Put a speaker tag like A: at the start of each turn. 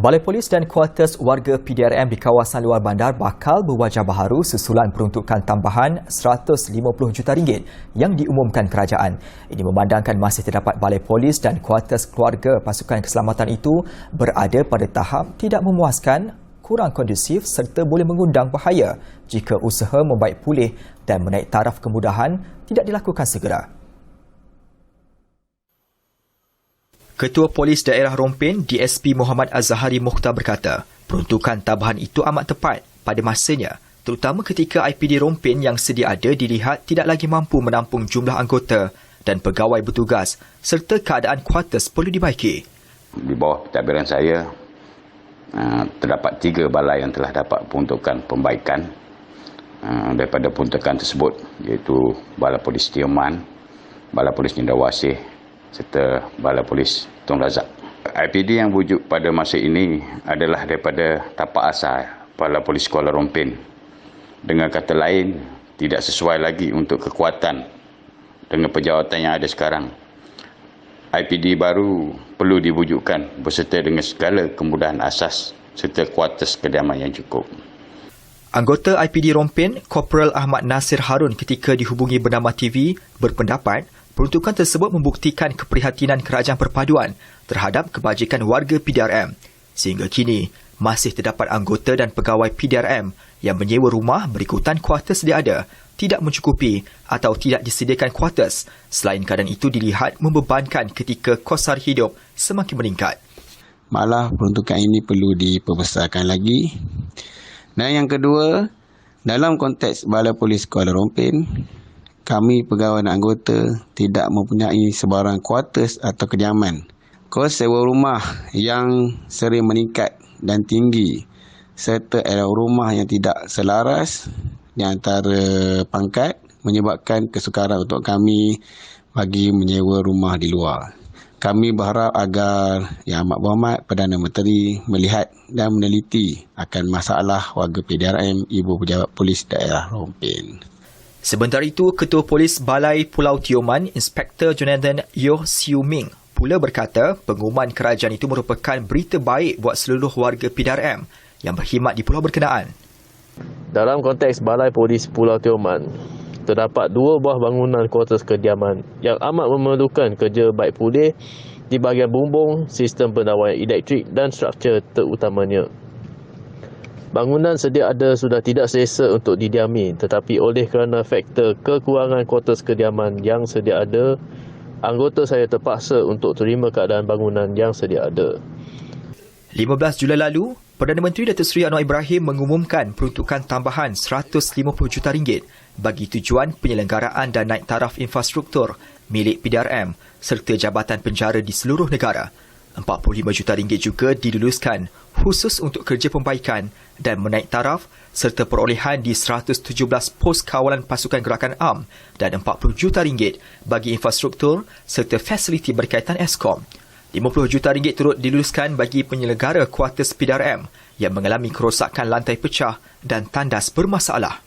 A: Balai Polis dan kuartus warga PDRM di kawasan luar bandar bakal berwajah baharu susulan peruntukan tambahan RM150 juta yang diumumkan kerajaan. Ini memandangkan masih terdapat Balai Polis dan kuartus keluarga pasukan keselamatan itu berada pada tahap tidak memuaskan, kurang kondusif serta boleh mengundang bahaya jika usaha membaik pulih dan menaik taraf kemudahan tidak dilakukan segera. Ketua Polis Daerah Rompin, DSP Muhammad Az-Zahari Mukhtar berkata, peruntukan tambahan itu amat tepat pada masanya, terutama ketika IPD Rompin yang sedia ada dilihat tidak lagi mampu menampung jumlah anggota dan pegawai bertugas serta keadaan kuartus perlu dibaiki.
B: Di bawah pentadbiran saya, terdapat 3 balai yang telah dapat peruntukan pembaikan daripada peruntukan tersebut, iaitu Balai Polis Tioman, Balai Polis Cendrawasih serta Balai Polis Tun Razak. IPD yang wujud pada masa ini adalah daripada tapak asal Balai Polis Kuala Rompin. Dengan kata lain, tidak sesuai lagi untuk kekuatan dengan pejawatan yang ada sekarang. IPD baru perlu diwujudkan berserta dengan segala kemudahan asas serta kuartus kediaman yang cukup.
A: Anggota IPD Rompin, Korporal Ahmad Nasir Harun ketika dihubungi Bernama TV berpendapat peruntukan tersebut membuktikan keprihatinan kerajaan perpaduan terhadap kebajikan warga PDRM. Sehingga kini, masih terdapat anggota dan pegawai PDRM yang menyewa rumah berikutan kuartus sedia ada, tidak mencukupi atau tidak disediakan kuartus. Selain keadaan itu dilihat membebankan ketika kos sara hidup semakin meningkat.
C: Malah peruntukan ini perlu diperbesarkan lagi. Dan yang kedua, dalam konteks Balai Polis Kuala Rompin, kami pegawai dan anggota tidak mempunyai sebarang kuartus atau kediaman. Kos sewa rumah yang sering meningkat dan tinggi serta era rumah yang tidak selaras di antara pangkat menyebabkan kesukaran untuk kami bagi menyewa rumah di luar. Kami berharap agar Yang Amat Berhormat Perdana Menteri melihat dan meneliti akan masalah warga PDRM, Ibu Pejabat Polis Daerah Rompin.
A: Sementara itu, Ketua Polis Balai Pulau Tioman, Inspektor Jonathan Yoh Siu Ming pula berkata pengumuman kerajaan itu merupakan berita baik buat seluruh warga PDRM yang berkhidmat di pulau berkenaan.
D: Dalam konteks Balai Polis Pulau Tioman, terdapat 2 buah bangunan kuartus kediaman yang amat memerlukan kerja baik pulih di bahagian bumbung, sistem pendawaian elektrik dan struktur terutamanya. Bangunan sedia ada sudah tidak selesa untuk didiami, tetapi oleh kerana faktor kekurangan kuartus kediaman yang sedia ada, anggota saya terpaksa untuk terima keadaan bangunan yang sedia ada.
A: 15 Julai lalu, Perdana Menteri Datuk Seri Anwar Ibrahim mengumumkan peruntukan tambahan RM150 juta bagi tujuan penyelenggaraan dan naik taraf infrastruktur milik PDRM serta jabatan penjara di seluruh negara. RM45 juta juga diluluskan khusus untuk kerja pembaikan dan menaik taraf serta perolehan di 117 pos kawalan pasukan gerakan AM dan RM40 juta bagi infrastruktur serta fasiliti berkaitan Eskom. RM50 juta turut diluluskan bagi penyelenggara kuartus PDRM yang mengalami kerosakan lantai pecah dan tandas bermasalah.